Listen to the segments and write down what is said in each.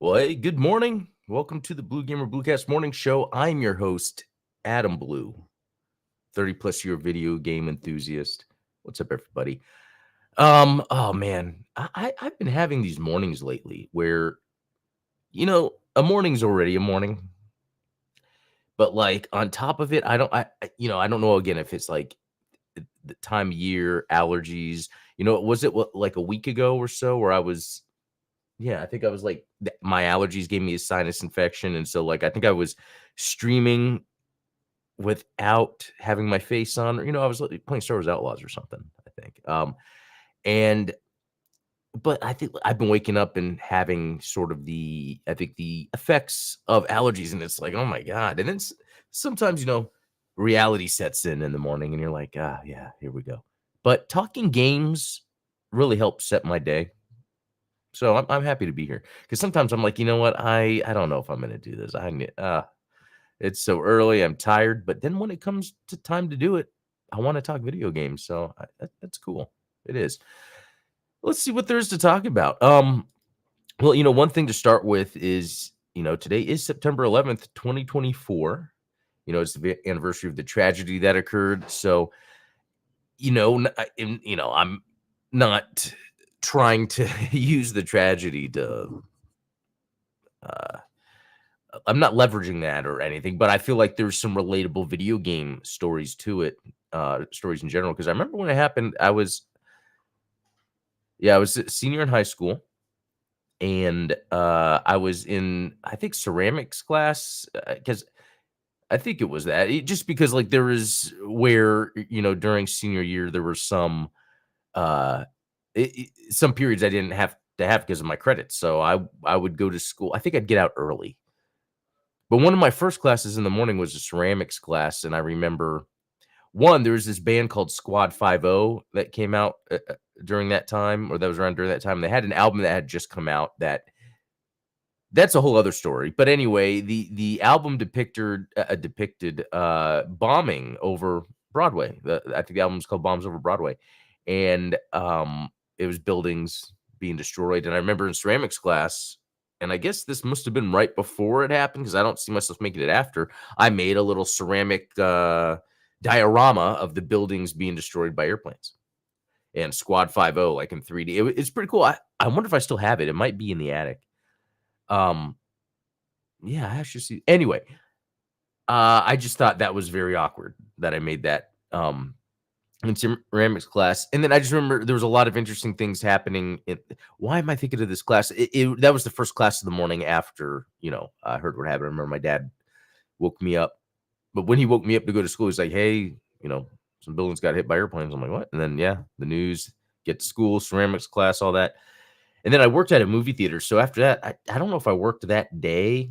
Well, hey, good morning. Welcome to the Blue Gamer Bluecast Morning Show. I'm your host, Adam Blue, 30 plus year video game enthusiast. What's up, everybody? Oh man, I've been having these mornings lately where, a morning's already a morning, but like on top of it, I don't know again if it's like the time of year, allergies. Was it like a week ago or so where I was Yeah, I think I was like my allergies gave me a sinus infection, and so, like, I think I was streaming without having my face on, or, I was, like, playing Star Wars Outlaws or something, I think, and but I think I've been waking up and having sort of the effects of allergies, and it's like, "Oh my god," and then sometimes, reality sets in the morning, and you're like, "Ah, yeah, here we go." But talking games really helps set my day. So I'm happy to be here because sometimes I'm like, you know what? I don't know if I'm gonna do this. It's so early. I'm tired. But then when it comes to time to do it, I want to talk video games. So that's cool. It is. Let's see what there is to talk about. Well, one thing to start with is, today is September 11th, 2024. It's the anniversary of the tragedy that occurred. So, I'm not trying to use the tragedy to uh I'm not leveraging that or anything, but I feel like there's some relatable video game stories to it, stories in general. Because I remember when it happened, I was a senior in high school, and I was in, I think, ceramics class, because I think it was that. Just because, like, there was where, during senior year, there were uh, some periods I didn't have to have because of my credits. So I would go to school. I think I'd get out early. But one of my first classes in the morning was a ceramics class, and I remember there was this band called Squad 50 that came out during that time, or that was around during that time. They had an album that had just come out. That's a whole other story. But anyway, the album depicted bombing over Broadway. I think the album's called Bombs Over Broadway, and it was buildings being destroyed. And I remember in ceramics class, and I guess this must have been right before it happened because I don't see myself making it after. I made a little ceramic diorama of the buildings being destroyed by airplanes and Squad 50, like in 3D. It's pretty cool. I wonder if I still have it. It might be in the attic. Um, yeah, I should see. Anyway, I just thought that was very awkward that I made that in ceramics class, and then I just remember there was a lot of interesting things happening. Why am I thinking of this class? That was the first class of the morning after I heard what happened. I remember my dad woke me up, but when he woke me up to go to school, he's like, "Hey, some buildings got hit by airplanes." I'm like, "What?" And then the news, get to school, ceramics class, all that. And then I worked at a movie theater. So after that, I don't know if I worked that day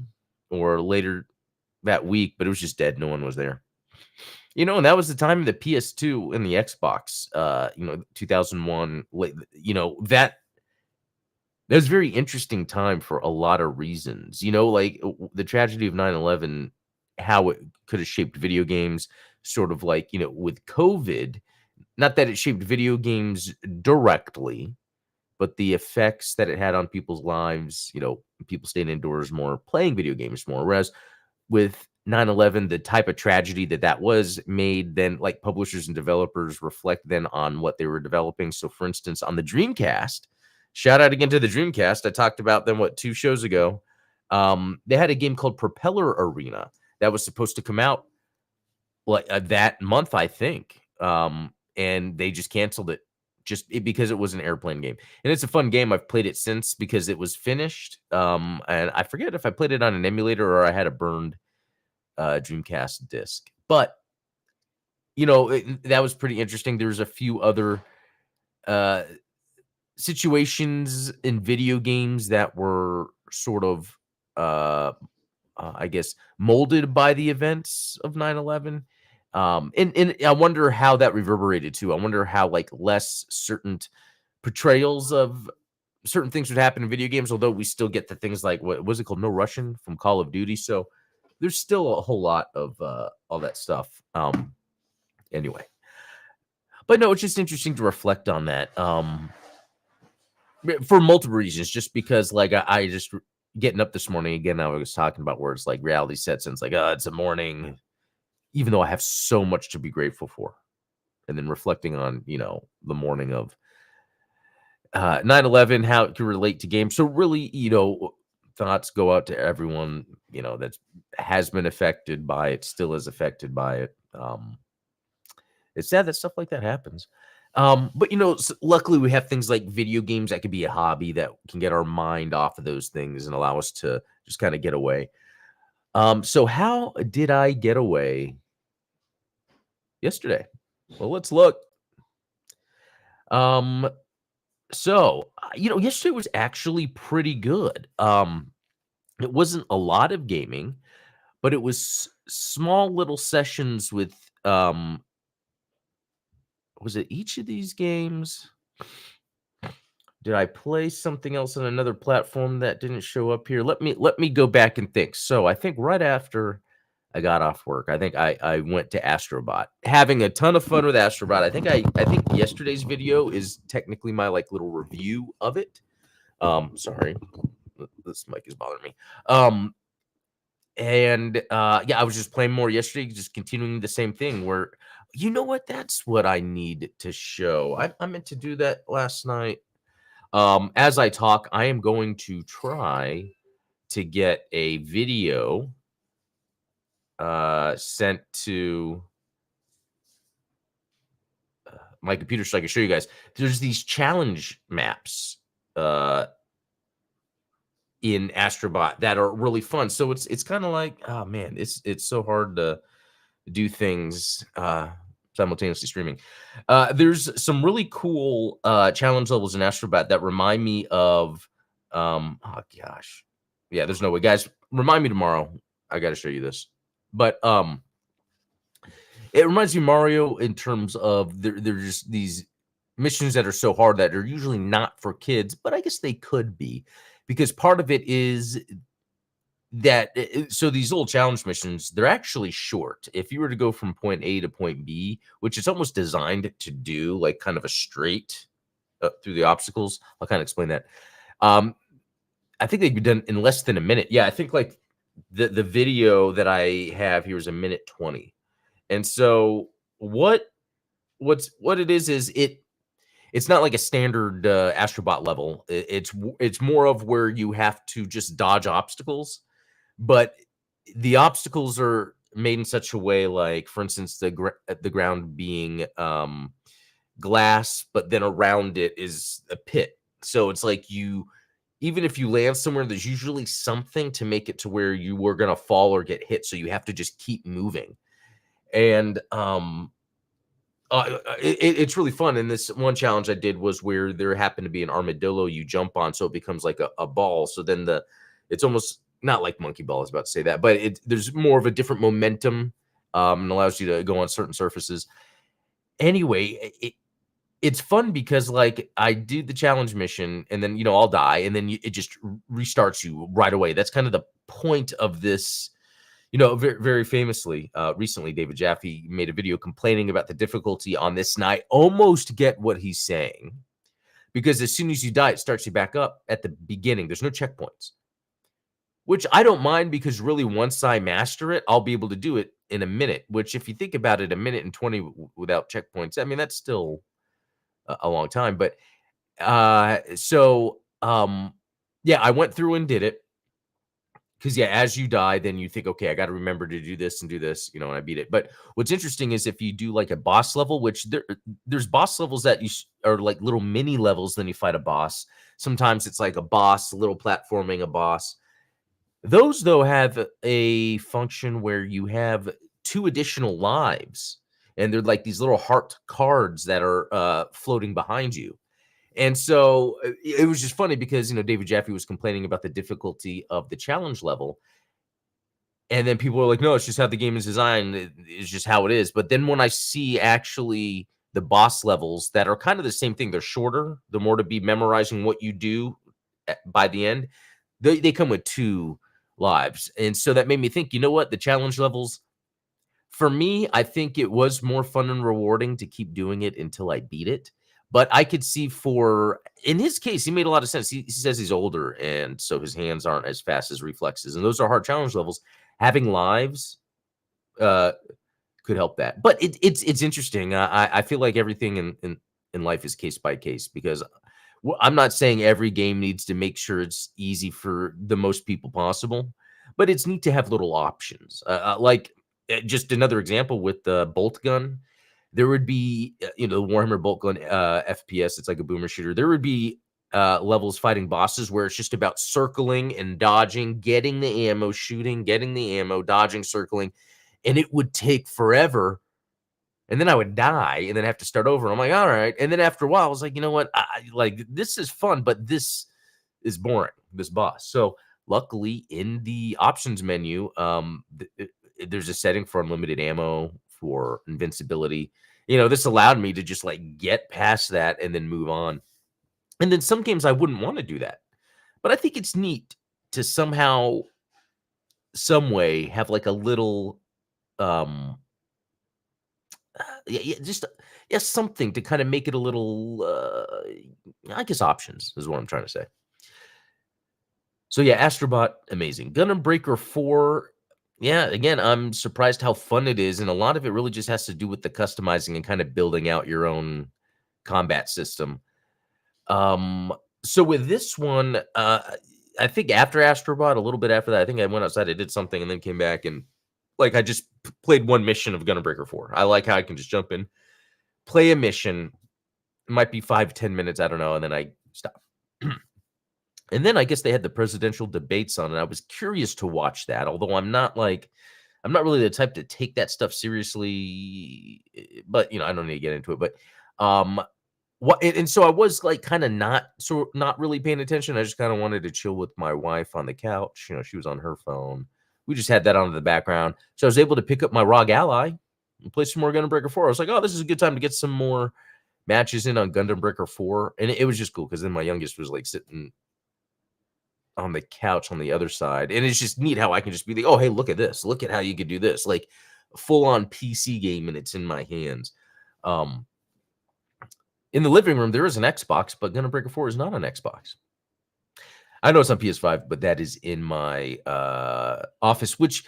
or later that week, but it was just dead. No one was there. And that was the time of the PS2 and the Xbox, 2001. That was a very interesting time for a lot of reasons. Like the tragedy of 9/11, how it could have shaped video games, sort of like, with COVID, not that it shaped video games directly, but the effects that it had on people's lives, people staying indoors more, playing video games more. Whereas with 9/11, the type of tragedy that was made, then like publishers and developers reflect then on what they were developing. So for instance, on the Dreamcast, shout out again to the Dreamcast. I talked about them, 2 shows ago. They had a game called Propeller Arena that was supposed to come out like that month, I think. And they just canceled it because it was an airplane game. And it's a fun game. I've played it since because it was finished. And I forget if I played it on an emulator or I had a burned Dreamcast disc. But that was pretty interesting. There's a few other uh, situations in video games that were sort of, I guess, molded by the events of 9/11. And I wonder how that reverberated too. I wonder how like less certain portrayals of certain things would happen in video games, although we still get the things like, what was it called? No Russian from Call of Duty. So there's still a whole lot of all that stuff. Anyway, but no, it's just interesting to reflect on that. For multiple reasons, just because like I just getting up this morning again, I was talking about where it's like reality sets in. It's like, oh, it's a morning, even though I have so much to be grateful for. And then reflecting on, the morning of 9/11, how it can relate to games. So really, thoughts go out to everyone, that's has been affected by it, still is affected by it. It's sad that stuff like that happens. But luckily we have things like video games that could be a hobby that can get our mind off of those things and allow us to just kind of get away. So how did I get away yesterday? Well, let's look. Um, yesterday was actually pretty good. It wasn't a lot of gaming, but it was small little sessions with was it each of these games? Did I play something else on another platform that didn't show up here? Let me go back and think. So I think right after I got off work, I think I went to Astrobot, having a ton of fun with Astrobot. I think yesterday's video is technically my like little review of it. Sorry, this mic is bothering me. Yeah, I was just playing more yesterday, just continuing the same thing where, you know what? That's what I need to show. I meant to do that last night. As I talk, I am going to try to get a video sent to my computer so I can show you guys. There's these challenge maps in Astrobot that are really fun. So it's kind of like, oh man, it's so hard to do things simultaneously streaming. There's some really cool challenge levels in Astrobot that remind me of oh gosh. Yeah, there's no way. Guys, remind me tomorrow. I gotta show you this. But it reminds me of Mario in terms of there's just these missions that are so hard that are usually not for kids, but I guess they could be, because part of it is that so these little challenge missions, they're actually short. If you were to go from point A to point B, which is almost designed to do like kind of a straight through the obstacles, I'll kind of explain that. I think they'd be done in less than a minute. Yeah, I think like the video that I have here is a minute 20. And so what it is it's not like a standard Astrobot level. It's more of where you have to just dodge obstacles, but the obstacles are made in such a way, like for instance, the ground being glass, but then around it is a pit. So it's like even if you land somewhere, there's usually something to make it to where you were gonna fall or get hit. So you have to just keep moving. And it's really fun. And this one challenge I did was where there happened to be an armadillo you jump on, so it becomes like a ball. So then it's almost not like monkey ball. I was about to say that, but there's more of a different momentum and allows you to go on certain surfaces. Anyway, it's fun because like I do the challenge mission and then I'll die and then it just restarts you right away. That's kind of the point of this. Very, very famously, recently, David Jaffe made a video complaining about the difficulty on this, and I almost get what he's saying, because as soon as you die, it starts you back up at the beginning. There's no checkpoints, which I don't mind, because really once I master it, I'll be able to do it in a minute, which if you think about it, a minute and 20 without checkpoints, I mean, that's still a long time. But yeah, I went through and did it. Because as you die, then you think, okay, I got to remember to do this and do this, and I beat it. But what's interesting is if you do like a boss level, which there's boss levels that are like little mini levels, then you fight a boss. Sometimes it's like a boss, a little platforming, a boss. Those though have a function where you have 2 additional lives, and they're like these little heart cards that are floating behind you. And so it was just funny because, David Jaffe was complaining about the difficulty of the challenge level. And then people were like, no, it's just how the game is designed. It's just how it is. But then when I see actually the boss levels that are kind of the same thing, they're shorter, the more to be memorizing what you do by the end, they come with 2 lives. And so that made me think, you know what? The challenge levels, for me, I think it was more fun and rewarding to keep doing it until I beat it. But I could see in his case, he made a lot of sense. He says he's older, and so his hands aren't as fast as reflexes, and those are hard challenge levels. Having lives uh, could help that. But it's interesting. I feel like everything in life is case by case because I'm not saying every game needs to make sure it's easy for the most people possible, but it's neat to have little options. Just another example with the bolt gun, there would be the Warhammer bolt gun FPS. It's like a boomer shooter. There would be levels fighting bosses where it's just about circling and dodging, getting the ammo, shooting, getting the ammo, dodging, circling, and it would take forever. And then I would die and then have to start over. I'm like, all right. And then after a while, I was like, you know what? Like this is fun, but this is boring. This boss. So luckily, in the options menu, there's a setting for unlimited ammo, for invincibility. This allowed me to just like get past that and then move on. And then some games I wouldn't want to do that, but I think it's neat to somehow, some way, have like a little um yeah, just something to kind of make it a little I guess options is what I'm trying to say. So yeah, Astrobot, amazing. Gundam Breaker 4, yeah, again, I'm surprised how fun it is, and a lot of it really just has to do with the customizing and kind of building out your own combat system. Um, so with this one, I think after Astrobot, a little bit after that, I think I went outside, I did something, and then came back and like I just played one mission of Gundam Breaker 4. I like how I can just jump in, play a mission. It might be 5-10 minutes, I don't know, and then I stop. And then I guess they had the presidential debates on, and I was curious to watch that. Although I'm not really the type to take that stuff seriously. But I don't need to get into it. But what and so I was like kind of not really paying attention. I just kind of wanted to chill with my wife on the couch. She was on her phone. We just had that on in the background, so I was able to pick up my ROG Ally and play some more Gundam Breaker 4. I was like, oh, this is a good time to get some more matches in on Gundam Breaker 4, and it was just cool because then my youngest was like sitting on the couch on the other side, and it's just neat how I can just be like, oh, hey, look at this, look at how you could do this, like full on PC game, and it's in my hands. In the living room there is an Xbox, but Gundam Breaker 4 is not on Xbox. I know it's on PS5, but that is in my office, which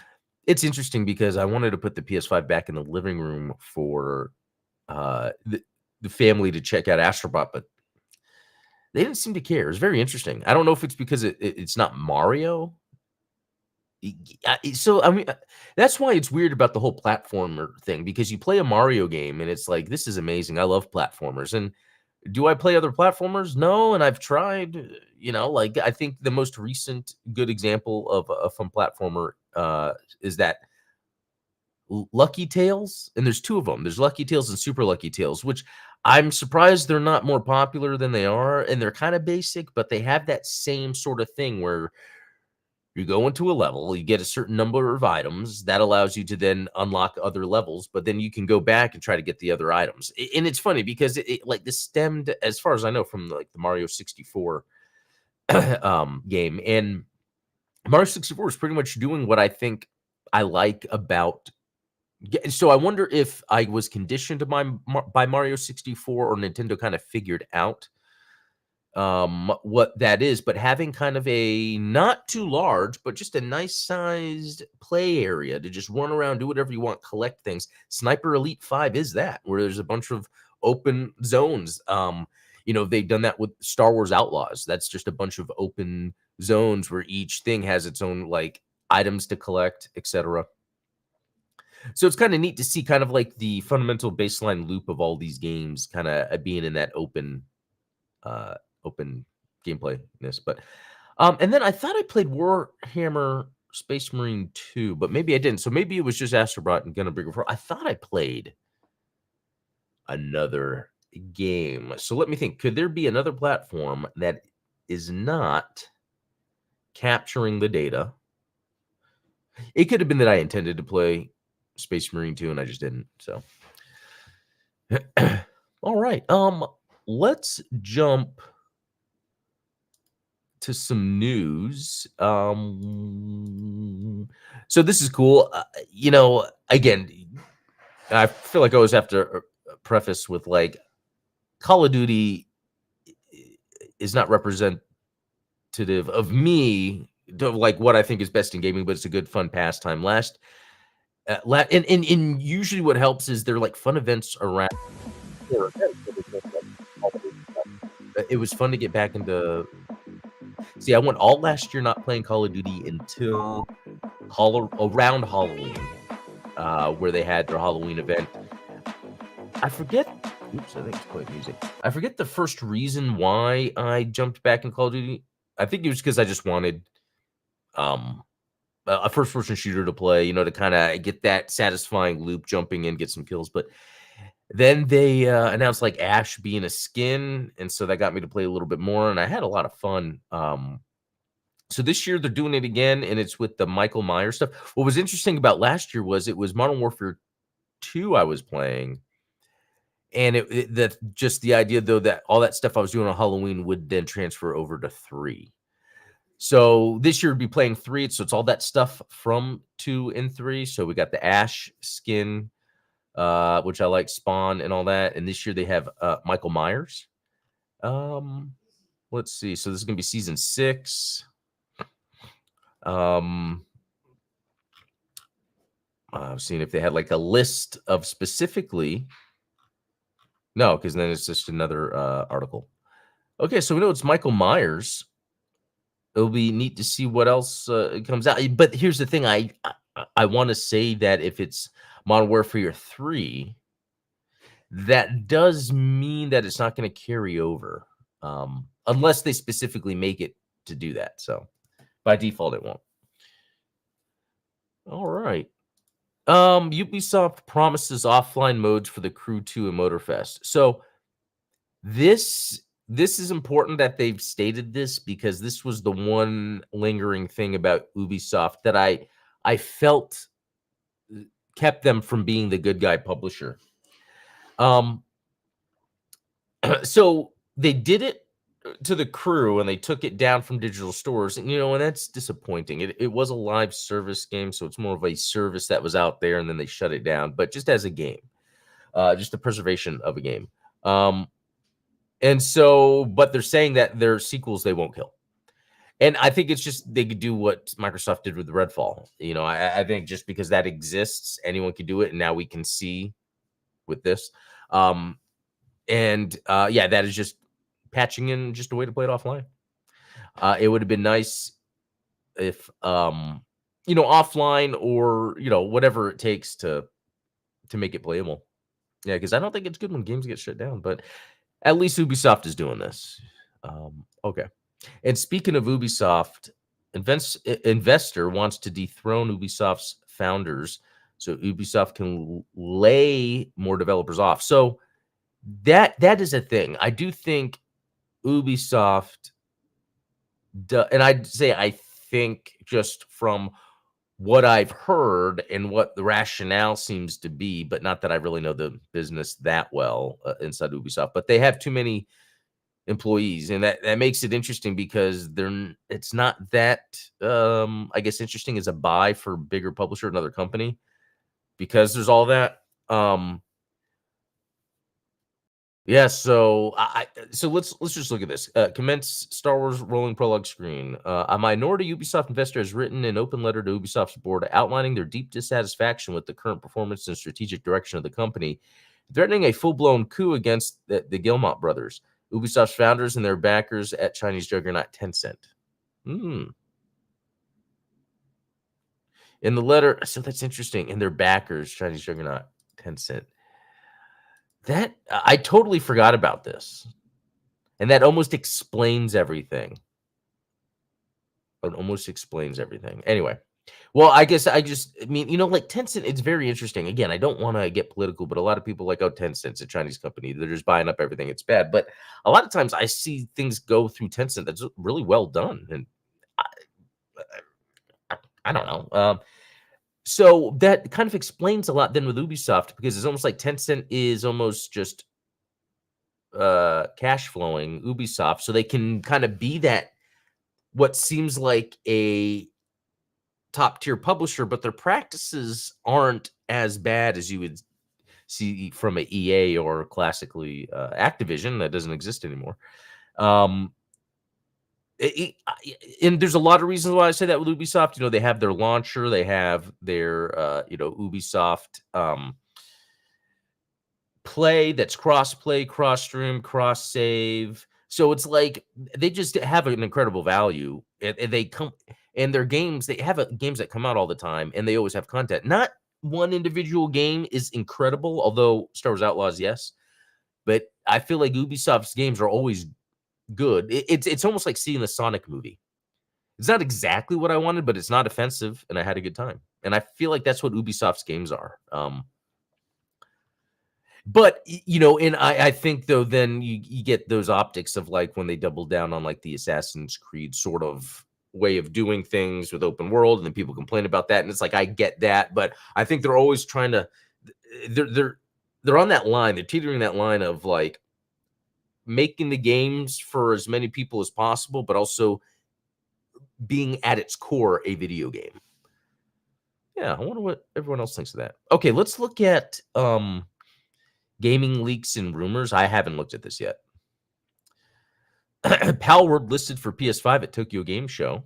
it's interesting because I wanted to put the PS5 back in the living room for the family to check out Astrobot, but they didn't seem to care. It's very interesting. I don't know if it's because it's not Mario. So I mean, that's why it's weird about the whole platformer thing, because you play a Mario game and it's like, this is amazing. I love platformers. And do I play other platformers? No, and I've tried. Like I think the most recent good example of a fun platformer is that Lucky Tales, and there's two of them. There's Lucky Tales and Super Lucky Tales, which I'm surprised they're not more popular than they are, and they're kind of basic, but they have that same sort of thing where you go into a level, you get a certain number of items that allows you to then unlock other levels, but then you can go back and try to get the other items. And it's funny because like this stemmed, as far as I know, from like the Mario 64 game, and Mario 64 is pretty much doing what I think I like about. So I wonder if I was conditioned by Mario 64, or Nintendo kind of figured out what that is, but having kind of a not too large, but just a nice sized play area to just run around, do whatever you want, collect things. Sniper Elite 5 is that, where there's a bunch of open zones. They've done that with Star Wars Outlaws. That's just a bunch of open zones where each thing has its own like items to collect, etc. So it's kind of neat to see kind of like the fundamental baseline loop of all these games kind of being in that open gameplayness. But and then I thought I played Warhammer Space Marine 2, but maybe I didn't. So maybe it was just Astrobot and Gundam Breaker 4. I thought I played another game. So let me think. Could there be another platform that is not capturing the data? It could have been that I intended to play Space Marine 2 and I just didn't. So all right. Let's jump to some news. So this is cool. Again, I feel like I always have to preface with like, Call of Duty is not representative of me, like what I think is best in gaming, but it's a good fun pastime. And usually what helps is they're like fun events around. There are events, but there's no, like, holiday stuff. It was fun to get back into. See, I went all last year not playing Call of Duty until around Halloween, where they had their Halloween event. I forget. Oops, I think it's playing music. I forget the first reason why I jumped back in Call of Duty. I think it was because I just wanted um a first person shooter to play, to kind of get that satisfying loop, jumping in, get some kills. But then they announced like Ash being a skin, and so that got me to play a little bit more, and I had a lot of fun. So this year they're doing it again, and it's with the Michael Myers stuff. What was interesting about last year was it was Modern Warfare 2 I was playing, and that just the idea though that all that stuff I was doing on Halloween would then transfer over to 3. So this year we'd be playing 3, so it's all that stuff from 2 and 3. So we got the Ash skin, which I like, Spawn and all that. And this year they have Michael Myers. Let's see. So this is gonna be season 6. I've seen if they had like a list of specifically. No, because then it's just another article. Okay, so we know it's Michael Myers. It'll be neat to see what else comes out. But here's the thing: I want to say that if it's Modern Warfare 3, that does mean that it's not going to carry over, unless they specifically make it to do that. So by default, it won't. All right. Ubisoft promises offline modes for the Crew 2 and Motorfest. So this is important that they've stated this, because this was the one lingering thing about Ubisoft that I felt kept them from being the good guy publisher. So they did it to the Crew and they took it down from digital stores, and and that's disappointing. It was a live service game, so it's more of a service that was out there and then they shut it down, but just as a game, just the preservation of a game. And so, but they're saying that their sequels they won't kill. And I think it's just they could do what Microsoft did with Redfall. I think just because that exists, anyone could do it, and now we can see with this. Yeah, that is just patching in just a way to play it offline. It would have been nice if offline, or whatever it takes to make it playable. Yeah, because I don't think it's good when games get shut down, but at least Ubisoft is doing this. Okay. And speaking of Ubisoft, investor wants to dethrone Ubisoft's founders so Ubisoft can lay more developers off. So that is a thing. I do think Ubisoft, and I'd say I think just from what I've heard and what the rationale seems to be, but not that I really know the business that well inside Ubisoft, but they have too many employees, and that makes it interesting, because it's not that I guess interesting as a buy for bigger publisher, another company, because there's all that. Yeah, so so let's just look at this. Commence Star Wars rolling prologue screen. A minority Ubisoft investor has written an open letter to Ubisoft's board outlining their deep dissatisfaction with the current performance and strategic direction of the company, threatening a full-blown coup against the Guillemot brothers, Ubisoft's founders, and their backers at Chinese juggernaut Tencent. In the letter, so that's interesting. And their backers, Chinese juggernaut Tencent. That I totally forgot about this, and that almost explains everything. It almost explains everything. Anyway, well, I guess I mean, like Tencent, it's very interesting. Again, I don't want to get political, but a lot of people like, oh, Tencent's a Chinese company. They're just buying up everything. It's bad. But a lot of times I see things go through Tencent that's really well done. And I don't know. So that kind of explains a lot then with Ubisoft, because it's almost like Tencent is almost just cash flowing Ubisoft, so they can kind of be that what seems like a top tier publisher, but their practices aren't as bad as you would see from a EA or classically Activision that doesn't exist anymore. Um, and there's a lot of reasons why I say that with Ubisoft. They have their launcher, they have their Ubisoft Play that's cross-play, cross-stream, cross-save. So it's like they just have an incredible value, and they come and their games. They have games that come out all the time, and they always have content. Not one individual game is incredible, although Star Wars Outlaws, yes. But I feel like Ubisoft's games are always good. It's almost like seeing a Sonic movie. It's not exactly what I wanted, but it's not offensive, and I had a good time. And I feel like that's what Ubisoft's games are. But and I think though, then you get those optics of like when they double down on like the Assassin's Creed sort of way of doing things with open world, and then people complain about that, and it's like I get that, but I think they're always trying to they're on that line, they're teetering that line of like making the games for as many people as possible, but also being at its core a video game. Yeah, I wonder what everyone else thinks of that. Okay, let's look at gaming leaks and rumors. I haven't looked at this yet. Palworld listed for PS5 at Tokyo Game Show.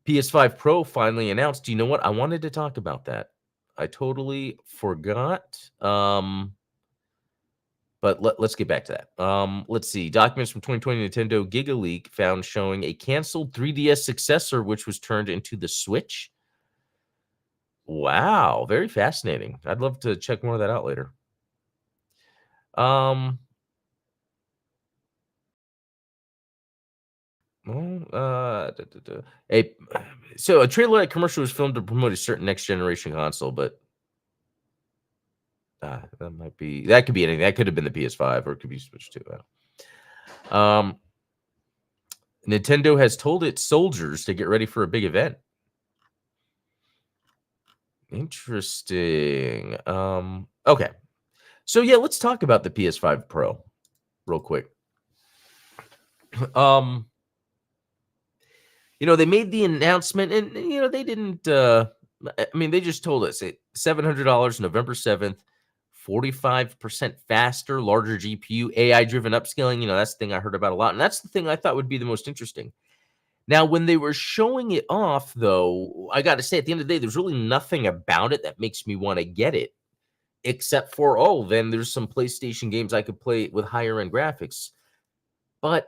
PS5 Pro finally announced. You know what? I wanted to talk about that. I totally forgot. But let's get back to that. Let's see. Documents from 2020 Nintendo Giga Leak found showing a canceled 3DS successor, which was turned into the Switch. Wow, very fascinating. I'd love to check more of that out later. So a trailer light commercial was filmed to promote a certain next generation console, but that could be anything. That could have been the PS5 or it could be Switch 2. Nintendo has told its soldiers to get ready for a big event. Interesting. Okay. So yeah, let's talk about the PS5 Pro real quick. They made the announcement and they didn't they just told us it $700 November 7th, 45% faster, larger GPU, AI driven upscaling. That's the thing I heard about a lot, and that's the thing I thought would be the most interesting. Now, when they were showing it off, though, I got to say, at the end of the day, there's really nothing about it that makes me want to get it, except for, then there's some PlayStation games I could play with higher end graphics. But,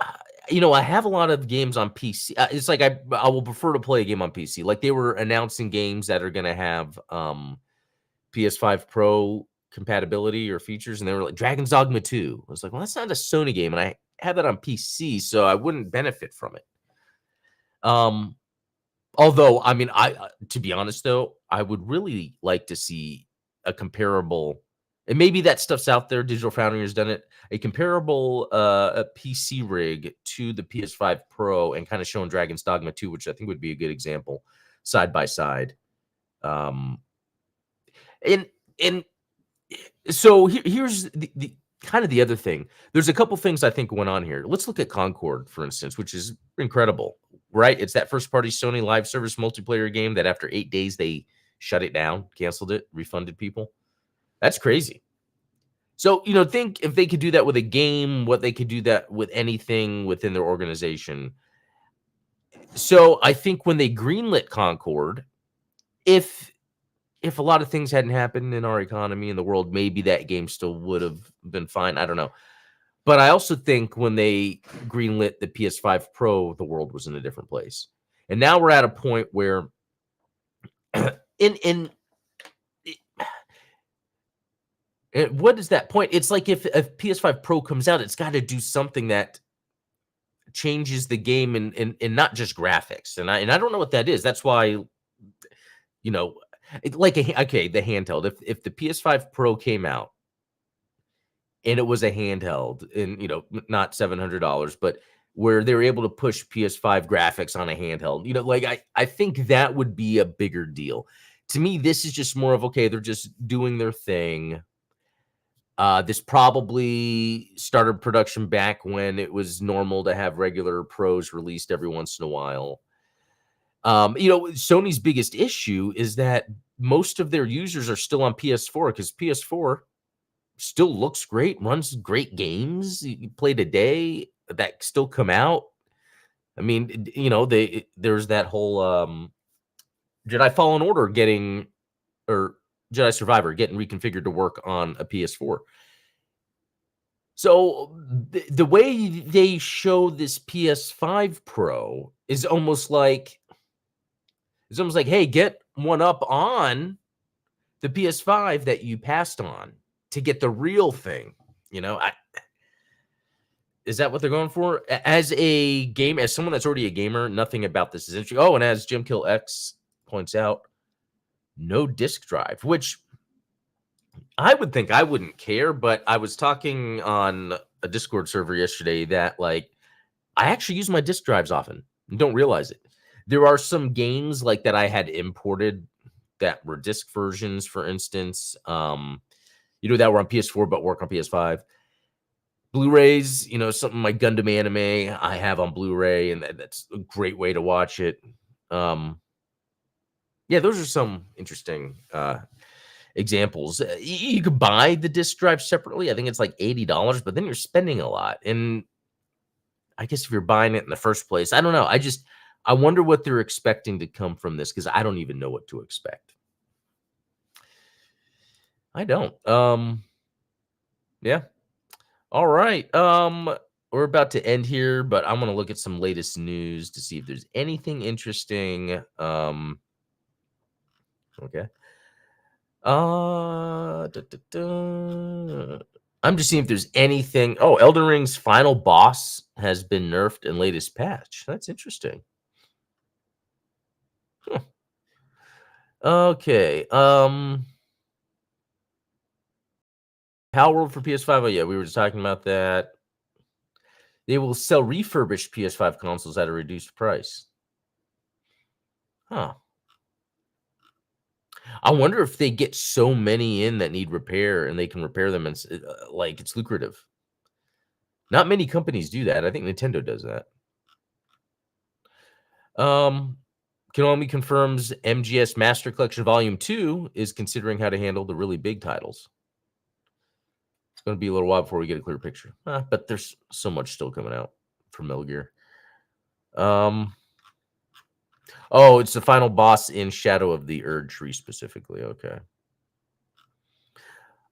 I have a lot of games on PC. It's like I will prefer to play a game on PC. Like they were announcing games that are going to have PS5 Pro compatibility or features, and they were like Dragon's Dogma 2. I was like, well, that's not a Sony game, and I have that on PC, so I wouldn't benefit from it. Although, to be honest, though, I would really like to see a comparable, and maybe that stuff's out there. Digital Foundry has done it, a comparable a PC rig to the PS5 Pro, and kind of showing Dragon's Dogma 2, which I think would be a good example, side by side. And so here's the kind of the other thing. There's a couple things I think went on here. Let's look at Concord, for instance, which is incredible, right? It's that first-party Sony live service multiplayer game that after 8 days they shut it down, canceled it, refunded people. That's crazy. So, think if they could do that with a game, what they could do that with anything within their organization. So I think when they greenlit Concord, if a lot of things hadn't happened in our economy and the world, maybe that game still would have been fine. I don't know. But I also think when they greenlit the PS5 Pro, the world was in a different place. And now we're at a point where what is that point? It's like if PS5 Pro comes out, it's got to do something that changes the game and not just graphics. And I don't know what that is. That's why, the handheld. If the PS5 Pro came out and it was a handheld, and not $700, but where they were able to push PS5 graphics on a handheld, I think that would be a bigger deal. To me, this is just more of they're just doing their thing. This probably started production back when it was normal to have regular Pros released every once in a while. Sony's biggest issue is that most of their users are still on PS4 because PS4 still looks great, runs great games. You play today that still come out. I mean, there's that whole Jedi Fallen Order getting or Jedi Survivor getting reconfigured to work on a PS4. So the way they show this PS5 Pro is almost like hey, get one up on the PS5 that you passed on to get the real thing. Is that what they're going for? As someone that's already a gamer, nothing about this is interesting. Oh, and as Jim Kill X points out, no disk drive, which I would think I wouldn't care, but I was talking on a Discord server yesterday that I actually use my disk drives often and don't realize it. There are some games like that I had imported that were disc versions, for instance, that were on PS4 but work on PS5. Blu-rays, something like Gundam anime I have on Blu-ray, and that's a great way to watch it. Yeah, those are some interesting examples. You could buy the disc drive separately. I think it's like $80, but then you're spending a lot. And I guess if you're buying it in the first place, I don't know. I wonder what they're expecting to come from this because I don't even know what to expect. I don't. Yeah. All right. We're about to end here, but I'm going to look at some latest news to see if there's anything interesting. Okay. I'm just seeing if there's anything. Oh, Elden Ring's final boss has been nerfed in latest patch. That's interesting. Huh. Okay. Power World for PS5. Oh yeah, we were just talking about that. They will sell refurbished PS5 consoles at a reduced price. Huh. I wonder if they get so many in that need repair and they can repair them and it's lucrative. Not many companies do that. I think Nintendo does that. Konami confirms MGS Master Collection Volume 2 is considering how to handle the really big titles. It's going to be a little while before we get a clear picture. But there's so much still coming out for Metal Gear. Oh, it's the final boss in Shadow of the Erd Tree specifically. Okay.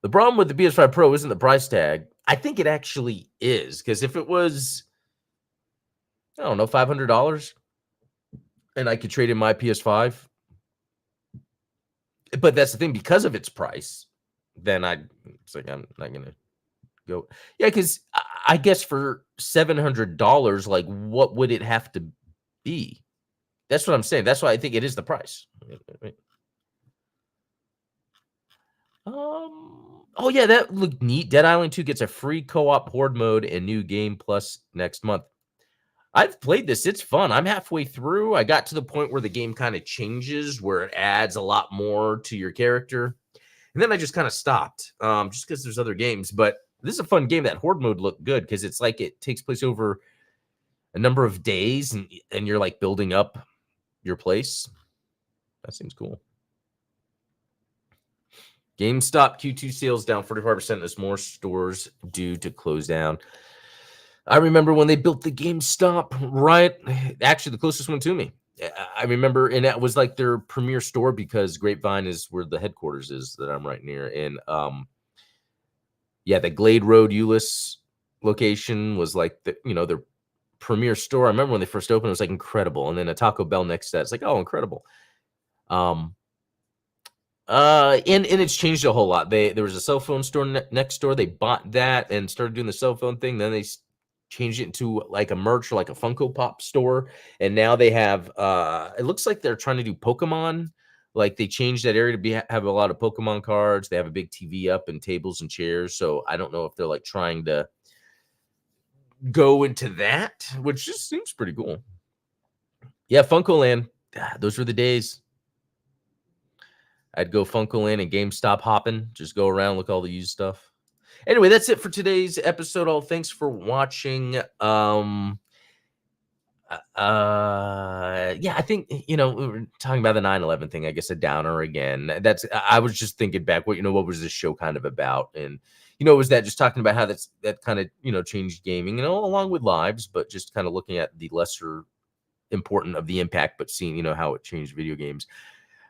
The problem with the PS5 Pro isn't the price tag. I think it actually is, because if it was, I don't know, $500 and I could trade in my PS5, but that's the thing, because of its price, then it's like I'm not gonna go. Yeah, because I guess for $700, like what would it have to be? That's what I'm saying. That's why I think it is the price. Oh yeah, that looked neat. Dead Island 2 gets a free co-op horde mode and new game plus next month. I've played this. It's fun. I'm halfway through. I got to the point where the game kind of changes, where it adds a lot more to your character. And then I just kind of stopped, just because there's other games. But this is a fun game. That horde mode looked good because it's like it takes place over a number of days, and you're like building up your place. That seems cool. GameStop Q2 sales down 45% as more stores due to close down. I remember when they built the GameStop, right? Actually, the closest one to me. I remember, and that was like their premier store because Grapevine is where the headquarters is that I'm right near. And yeah, the Glade Road Euless location was like their premier store. I remember when they first opened, it was like incredible. And then a Taco Bell next to that, it's like, oh, incredible. And it's changed a whole lot. There was a cell phone store next door. They bought that and started doing the cell phone thing. Then they changed it into like a merch or like a Funko Pop store. And now they have, it looks like they're trying to do Pokemon. Like they changed that area to have a lot of Pokemon cards. They have a big TV up and tables and chairs. So I don't know if they're like trying to go into that, which just seems pretty cool. Yeah, Funko Land. Those were the days. I'd go Funko Land and GameStop hopping. Just go around, look at all the used stuff. Anyway, that's it for today's episode. All thanks for watching. Yeah, I think, we were talking about the 9/11 thing, I guess a downer again. I was just thinking back, what was this show kind of about? And, was that just talking about how that kind of, changed gaming, along with lives, but just kind of looking at the lesser important of the impact, but seeing, how it changed video games.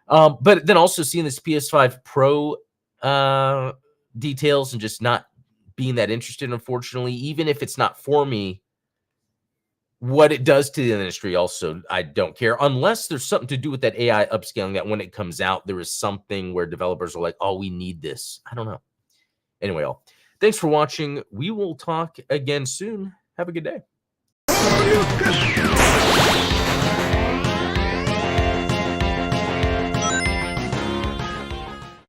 But then also seeing this PS5 Pro uh details and just not being that interested, unfortunately, even if it's not for me, what it does to the industry also, I don't care, unless there's something to do with that AI upscaling, that when it comes out, there is something where developers are like, "Oh, we need this." I don't know. Anyway, all. Thanks for watching. We will talk again soon. Have a good day.